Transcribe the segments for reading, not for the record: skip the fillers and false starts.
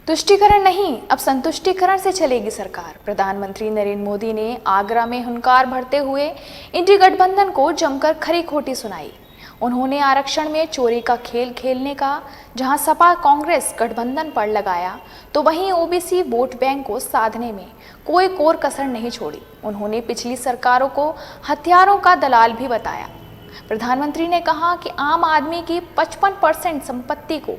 तुष्टीकरण नहीं, अब संतुष्टीकरण से चलेगी सरकार। प्रधानमंत्री नरेंद्र मोदी ने आगरा में हुंकार भरते हुए इंडी गठबंधन को जमकर खरी खोटी सुनाई। उन्होंने आरक्षण में चोरी का खेल खेलने का जहां सपा कांग्रेस गठबंधन पर लगाया, तो वहीं ओबीसी वोट बैंक को साधने में कोई कोर कसर नहीं छोड़ी। उन्होंने पिछली सरकारों को हथियारों का दलाल भी बताया। प्रधानमंत्री ने कहा कि आम आदमी की 55% संपत्ति को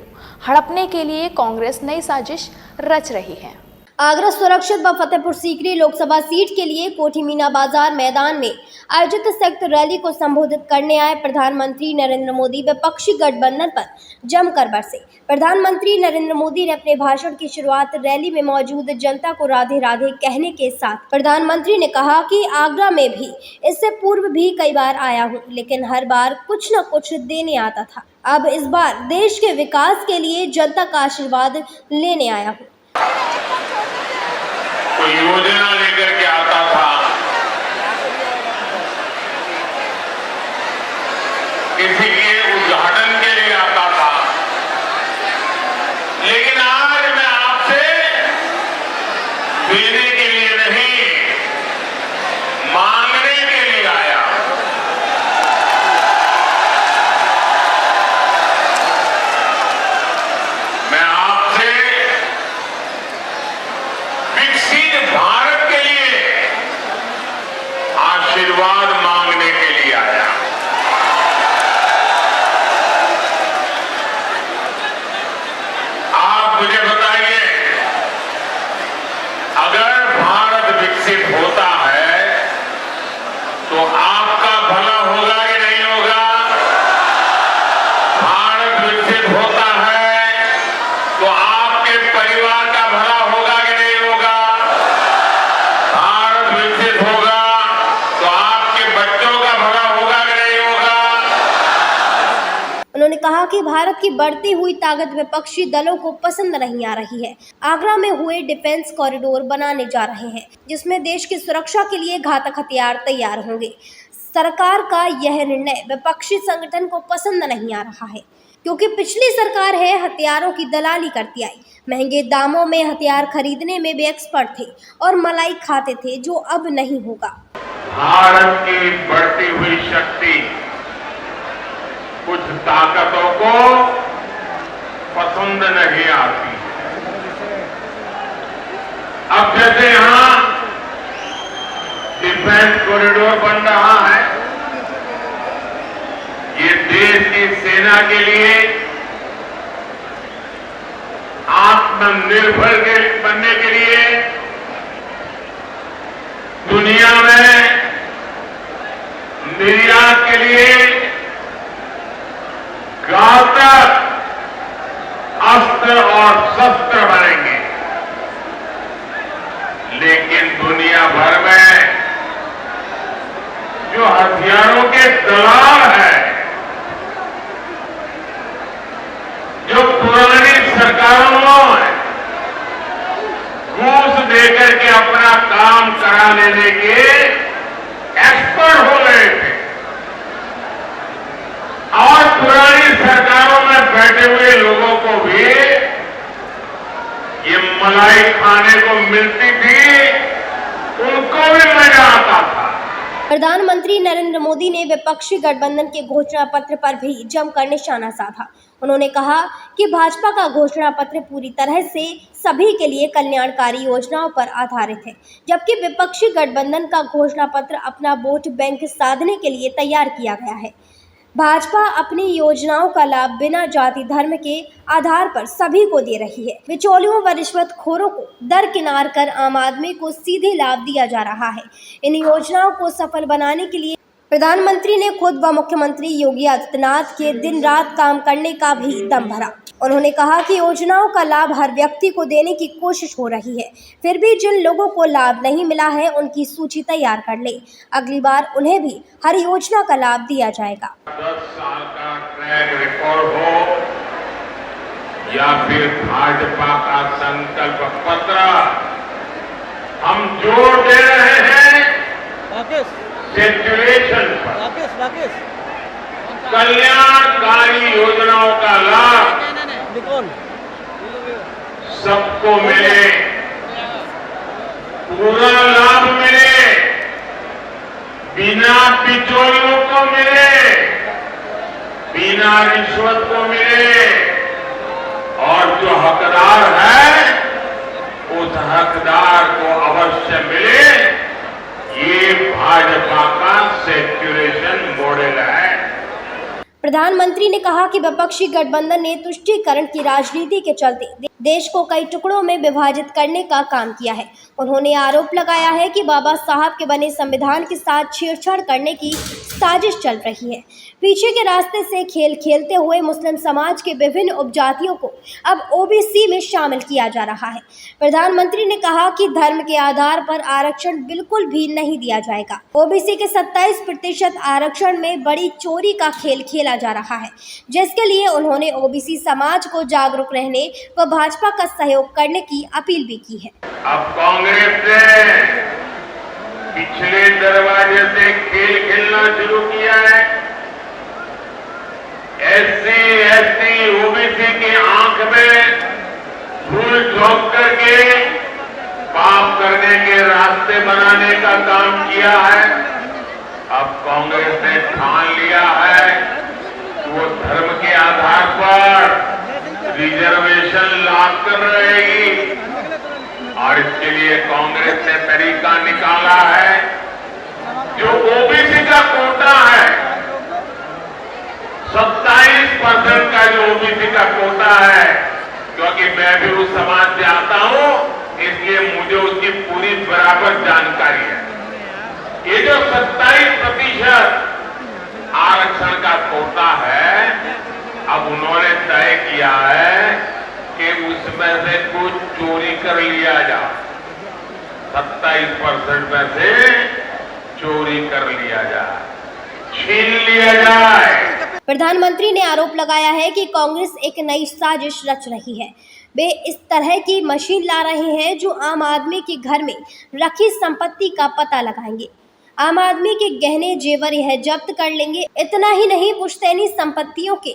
हड़पने के लिए कांग्रेस नई साजिश रच रही है। आगरा सुरक्षित व फतेहपुर सीकरी लोकसभा सीट के लिए कोठी मीना बाजार मैदान में आयोजित संयुक्त रैली को संबोधित करने आए प्रधानमंत्री नरेंद्र मोदी विपक्षी गठबंधन पर जमकर बरसे। प्रधानमंत्री नरेंद्र मोदी ने अपने भाषण की शुरुआत रैली में मौजूद जनता को राधे राधे कहने के साथ प्रधानमंत्री ने कहा कि आगरा में भी इससे पूर्व भी कई बार आया हूँ, लेकिन हर बार कुछ न कुछ देने आता था। अब इस बार देश के विकास के लिए जनता का आशीर्वाद लेने आया हूँ। कोई योजना लेकर के आता था, किसी के उद्घाटन के लिए आता था, लेकिन आज मैं आपसे देने के लिए नहीं, मांगने के लिए आया। मैं आपसे विकसित भारत के लिए आशीर्वाद मांगने के लिए आया। आप मुझे बताइए, अगर भारत विकसित होता है तो आपका भला होगा कि नहीं होगा? भारत विकसित होता है तो आपके परिवार का भला होगा कि नहीं होगा? भारत विकसित होगा तो आपके बच्चों का भला होगा कि नहीं होगा? उन्होंने कहा कि भारत की बढ़ती हुई ताकत विपक्षी दलों को पसंद नहीं आ रही है। आगरा में हुए डिफेंस कॉरिडोर बनाने जा रहे हैं, जिसमें देश की सुरक्षा के लिए घातक हथियार तैयार होंगे। सरकार का यह निर्णय विपक्षी संगठन को पसंद नहीं आ रहा है, क्योंकि पिछली सरकार है हथियारों की दलाली करती आई। महंगे दामों में हथियार खरीदने में भी एक्सपर्ट थे और मलाई खाते थे, जो अब नहीं होगा। भारत की बढ़ती हुई शक्ति कुछ ताकतों को पसंद नहीं आती। अब जैसे यहां डिफेंस कॉरिडोर बन रहा है, ये देश की सेना के लिए आत्मनिर्भर बनने के लिए दुनिया में निर्यात के लिए घातक अस्त्र और शस्त्र बनेंगे। लेकिन दुनिया भर में जो हथियारों के दलाल हैं, जो पुरानी सरकारों में घूस देकर के अपना काम करा लेने के एक्सपर्ट हो गए थे और पुरानी सरकारों में बैठे हुए लोगों को भी ये मलाई खाने को मिलती थी, उनको भी मजा आता था। प्रधानमंत्री नरेंद्र मोदी ने विपक्षी गठबंधन के घोषणा पत्र पर भी जमकर निशाना साधा। उन्होंने कहा कि भाजपा का घोषणा पत्र पूरी तरह से सभी के लिए कल्याणकारी योजनाओं पर आधारित है, जबकि विपक्षी गठबंधन का घोषणा पत्र अपना वोट बैंक साधने के लिए तैयार किया गया है। भाजपा अपनी योजनाओं का लाभ बिना जाति धर्म के आधार पर सभी को दे रही है। बिचौलियों व रिश्वतखोरों को दरकिनार कर आम आदमी को सीधे लाभ दिया जा रहा है। इन योजनाओं को सफल बनाने के लिए प्रधानमंत्री ने खुद व मुख्यमंत्री योगी आदित्यनाथ के दिन रात काम करने का भी दम भरा। उन्होंने कहा कि योजनाओं का लाभ हर व्यक्ति को देने की कोशिश हो रही है, फिर भी जिन लोगों को लाभ नहीं मिला है उनकी सूची तैयार कर ले। अगली बार उन्हें भी हर योजना का लाभ दिया जाएगा। 10 साल का ट्रैक रिकॉर्ड हो या फिर भाजपा का संकल्प पत्र, हम जोर दे रहे हैं सेचुरेशन पर। कल्याणकारी योजनाओं का लाभ सबको मिले, पूरा लाभ मिले, बिना बिचौलियों को मिले, बिना रिश्वत को मिले, और जो हकदार है उस हकदार को अवश्य मिले। ये भाजपा का सेक्युलेशन मॉडल है। प्रधानमंत्री ने कहा कि विपक्षी गठबंधन ने तुष्टीकरण की राजनीति के चलते देश को कई टुकड़ों में विभाजित करने का काम किया है। उन्होंने आरोप लगाया है कि बाबा साहब के बने संविधान के साथ छेड़छाड़ करने की साजिश चल रही है। पीछे के रास्ते से खेल खेलते हुए मुस्लिम समाज के विभिन्न उपजातियों को अब ओबीसी में शामिल किया जा रहा है। प्रधानमंत्री ने कहा कि धर्म के आधार पर आरक्षण बिल्कुल भी नहीं दिया जाएगा। ओबीसी के 27% आरक्षण में बड़ी चोरी का खेल खेला जा रहा है, जिसके लिए उन्होंने ओबीसी समाज को जागरूक रहने व भाजपा का सहयोग करने की अपील भी की है। अब कांग्रेस ने पिछले दरवाजे से खेल खेलना शुरू किया है। एससी, एसटी, ओबीसी की आंख में फूल झोंक करके पाप करने के रास्ते बनाने का काम किया है। अब कांग्रेस ने ठान लिया है वो धर्म के आधार पर रिजर्वेशन लाकर रहेगी, और इसके लिए कांग्रेस ने तरीका निकाला है। जो ओबीसी का कोटा है, 27% का जो ओबीसी का कोटा है, क्योंकि मैं भी उस समाज से आता हूं, इसलिए मुझे उसकी पूरी बराबर जानकारी है। ये जो 27% आरक्षण का कोटा है, अब उन्होंने तय किया है कि उसमें से कुछ चोरी कर लिया जाए। 27% में से चोरी कर लिया जाए, छीन लिया जाए। प्रधानमंत्री ने आरोप लगाया है कि कांग्रेस एक नई साजिश रच रही है। वे इस तरह की मशीन ला रहे हैं जो आम आदमी के घर में रखी संपत्ति का पता लगाएंगे। आम आदमी के गहने जेवर यह जब्त कर लेंगे। इतना ही नहीं, पुश्तैनी संपत्तियों के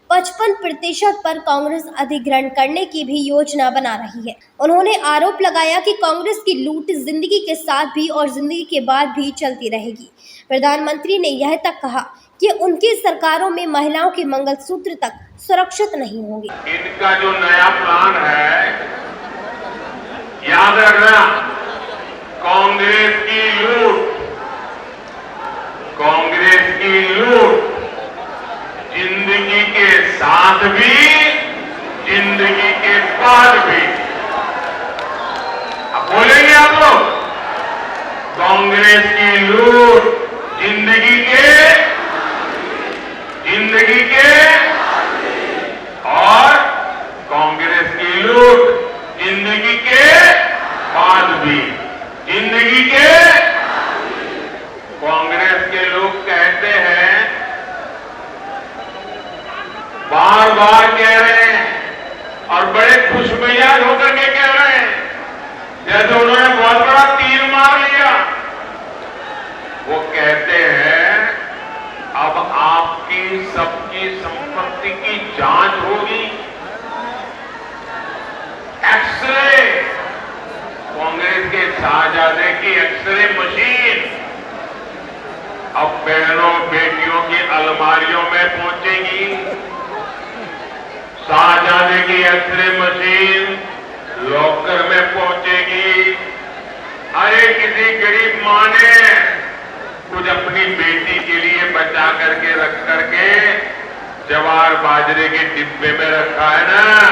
55% पर कांग्रेस अधिग्रहण करने की भी योजना बना रही है। उन्होंने आरोप लगाया कि कांग्रेस की लूट जिंदगी के साथ भी और जिंदगी के बाद भी चलती रहेगी। प्रधानमंत्री ने यह तक कहा कि उनकी सरकारों में महिलाओं के मंगलसूत्र तक सुरक्षित नहीं होंगे। इनका जो नया प्लान है, याद रखना, कांग्रेस की लूट, कांग्रेस की लूट जिंदगी के साथ भी, जिंदगी के बाद भी। अब बोलेंगे आप लोग, कांग्रेस की लूट जिंदगी के और कांग्रेस की लूट जिंदगी के बाद भी, जिंदगी के। कांग्रेस के लोग कहते हैं, बार बार कह रहे हैं और बड़े खुशमिजाज होकर के कह रहे हैं, जैसे उन्होंने बहुत बड़ा तीर मार लिया। वो कहते हैं अब आपकी सबकी संपत्ति की जांच होगी, एक्सरे, कांग्रेस के शाहजादे की एक्सरे मशीन अब बहनों बेटियों की अलमारियों में पहुंचेगी। शाहजादे की एक्सरे मशीन लॉकर में पहुंचेगी। अरे किसी गरीब मां ने कुछ अपनी बेटी के लिए बचा करके रख करके जवार बाजरे के डिब्बे में रखा है ना,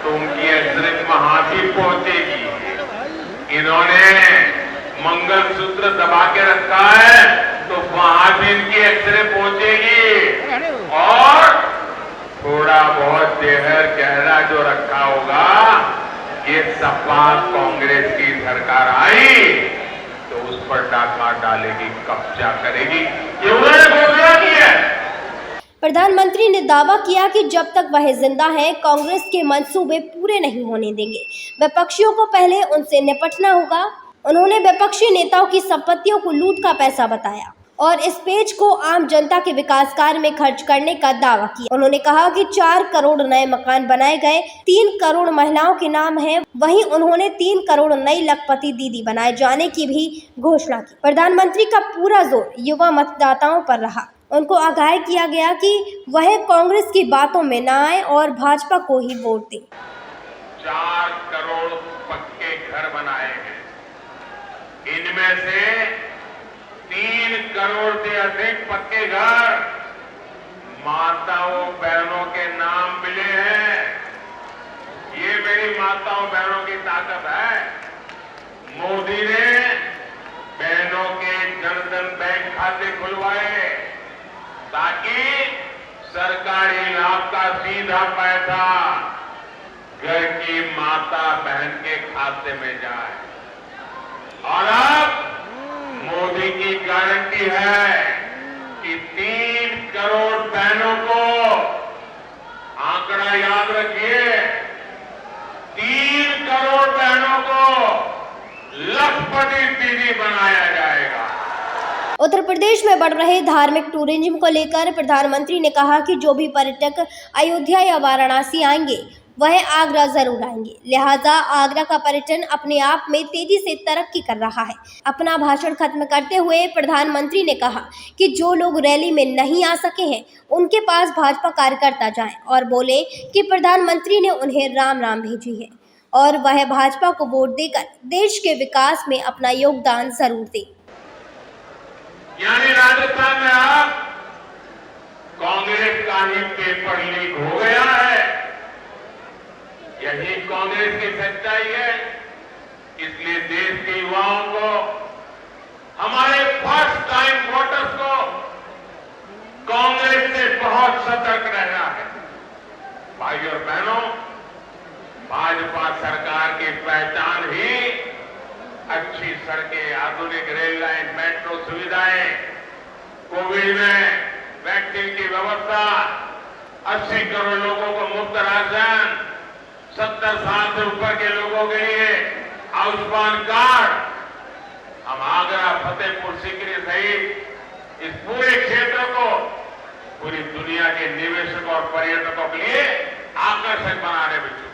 तो उनकी एक्सरे वहां भी पहुंचेगी। इन्होंने मंगलसूत्र दबा के रखा है, तो वहां भी इनकी एक्सरे पहुंचेगी। और थोड़ा बहुत जहर गहरा जो रखा होगा, ये सपा कांग्रेस की सरकार आई तो उस पर डाका डालेगी, कब्जा करेगी। ये उन्होंने घोषणा की है। प्रधानमंत्री ने दावा किया कि जब तक वह जिंदा है, कांग्रेस के मंसूबे पूरे नहीं होने देंगे। विपक्षियों को पहले उनसे निपटना होगा। उन्होंने विपक्षी नेताओं की संपत्तियों को लूट का पैसा बताया। और इस पेज को आम जनता के विकास कार्य में खर्च करने का दावा किया। उन्होंने कहा कि 4 करोड़ नए मकान बनाए गए, 3 करोड़ महिलाओं के नाम है। वहीं उन्होंने 3 करोड़ नई लखपति दीदी बनाए जाने की भी घोषणा की। प्रधानमंत्री का पूरा जोर युवा मतदाताओं पर रहा। उनको आगाह किया गया कि वह कांग्रेस की बातों में न आए और भाजपा को ही वोट दें। 4 करोड़ पक्के घर बनाए हैं, इनमें से 3 करोड़ से अधिक पक्के घर माताओं बहनों के नाम मिले हैं। ये मेरी माताओं बहनों की ताकत है। मोदी ने बहनों के जनधन बैंक खाते खुलवाए ताकि सरकारी लाभ का सीधा पैसा घर की माता बहन के खाते में जाए। और अब मोदी की गारंटी है कि 3 करोड़ बहनों को, आंकड़ा याद रखिए, 3 करोड़ बहनों को लखपति दीदी बनाया जाएगा। उत्तर प्रदेश में बढ़ रहे धार्मिक टूरिज्म को लेकर प्रधानमंत्री ने कहा कि जो भी पर्यटक अयोध्या या वाराणसी आएंगे वह आगरा जरूर आएंगे। लिहाजा आगरा का पर्यटन अपने आप में तेजी से तरक्की कर रहा है। अपना भाषण खत्म करते हुए प्रधानमंत्री ने कहा कि जो लोग रैली में नहीं आ सके हैं उनके पास भाजपा कार्यकर्ता जाएं और बोले कि प्रधानमंत्री ने उन्हें राम राम भेजी है और वह भाजपा को वोट देकर देश के विकास में अपना योगदान जरूर दें। यानी राजस्थान में अब कांग्रेस का ही पेपर लीक हो गया है। यही कांग्रेस की सच्चाई है। इसलिए देश के युवाओं को, हमारे फर्स्ट टाइम वोटर्स को कांग्रेस से बहुत सतर्क रहना है। भाई और बहनों, भाजपा सरकार की पहचान ही अच्छी सड़कें, आधुनिक रेल लाइन, मेट्रो सुविधाएं, कोविड में वैक्सीन की व्यवस्था, 80 करोड़ लोगों को मुफ्त राशन, 70 साल से ऊपर के लोगों के लिए आयुष्मान कार्ड। हम आगरा, फतेहपुर सीकरी सहित इस पूरे क्षेत्र को पूरी दुनिया के निवेशकों और पर्यटकों के लिए आकर्षक बनाने में जुटे।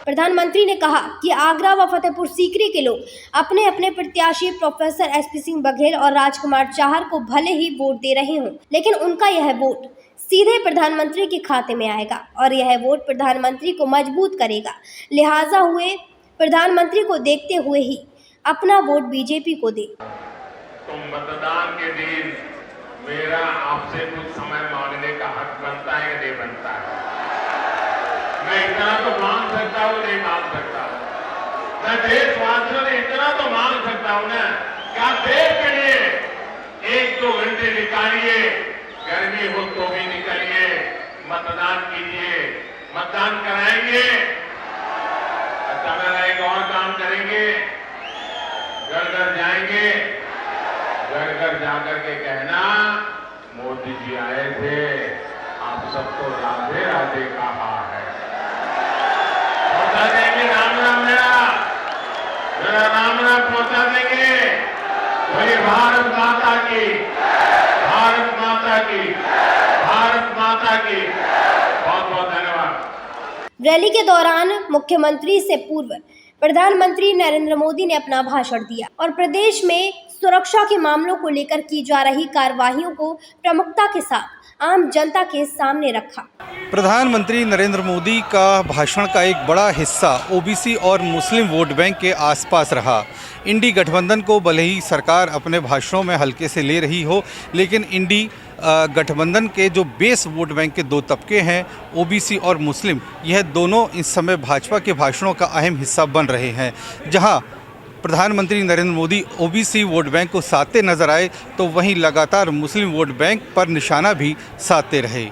प्रधानमंत्री ने कहा कि आगरा व फतेहपुर सीकरी के लोग अपने अपने प्रत्याशी प्रोफेसर SP सिंह बघेल और राजकुमार चाहर को भले ही वोट दे रहे हों, लेकिन उनका यह वोट सीधे प्रधानमंत्री के खाते में आएगा और यह वोट प्रधानमंत्री को मजबूत करेगा। लिहाजा हुए प्रधानमंत्री को देखते हुए ही अपना वोट बीजेपी को दे। तो मतदान के दिन मेरा आपसे कुछ समय मांगने का हक बनता है या नहीं बनता है? मैं इतना तो मांग सकता हूँ, नहीं मांग सकता? मैं देशवासियों से इतना तो मांग सकता हूँ ना, क्या देश के लिए 1-2 घंटे निकालिए, गर्मी हो तो भी निकलिए, मतदान कीजिए, मतदान कराएंगे। अच्छा, मेरा एक और काम करेंगे, घर घर जाएंगे, घर घर जाकर के कहना मोदी जी आए थे, आप सबको राधे राधे कहा है। पहुंचा देंगे राम राम, मेरा राम राम पहुंचा देंगे। बोलिए भारत माता की, भारत माता की, भारत माता की। बहुत बहुत धन्यवाद। रैली के दौरान मुख्यमंत्री से पूर्व प्रधानमंत्री नरेंद्र मोदी ने अपना भाषण दिया और प्रदेश में सुरक्षा के मामलों को लेकर की जा रही कार्यवाहियों को प्रमुखता के साथ आम जनता के सामने रखा। प्रधानमंत्री नरेंद्र मोदी का भाषण का एक बड़ा हिस्सा ओबीसी और मुस्लिम वोट बैंक के आसपास रहा। इंडी गठबंधन को भले ही सरकार अपने भाषणों में हल्के से ले रही हो, लेकिन इंडी गठबंधन के जो बेस वोट बैंक के 2 तबके हैं, ओबीसी और मुस्लिम, यह दोनों इस समय भाजपा के भाषणों का अहम हिस्सा बन रहे हैं। जहां प्रधानमंत्री Narendra Modi OBC vote bank को साधते नजर आए, तो वहीं लगातार मुस्लिम वोट बैंक पर निशाना भी साधते रहे।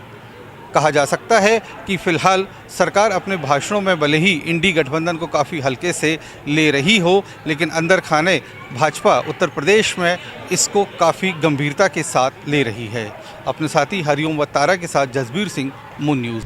कहा जा सकता है कि फिलहाल सरकार अपने भाषणों में भले ही इंडी गठबंधन को काफ़ी हल्के से ले रही हो, लेकिन अंदर खाने भाजपा उत्तर प्रदेश में इसको काफ़ी गंभीरता के साथ ले रही है। अपने साथी हरिओम व तारा के साथ जसबीर सिंह, मून न्यूज़।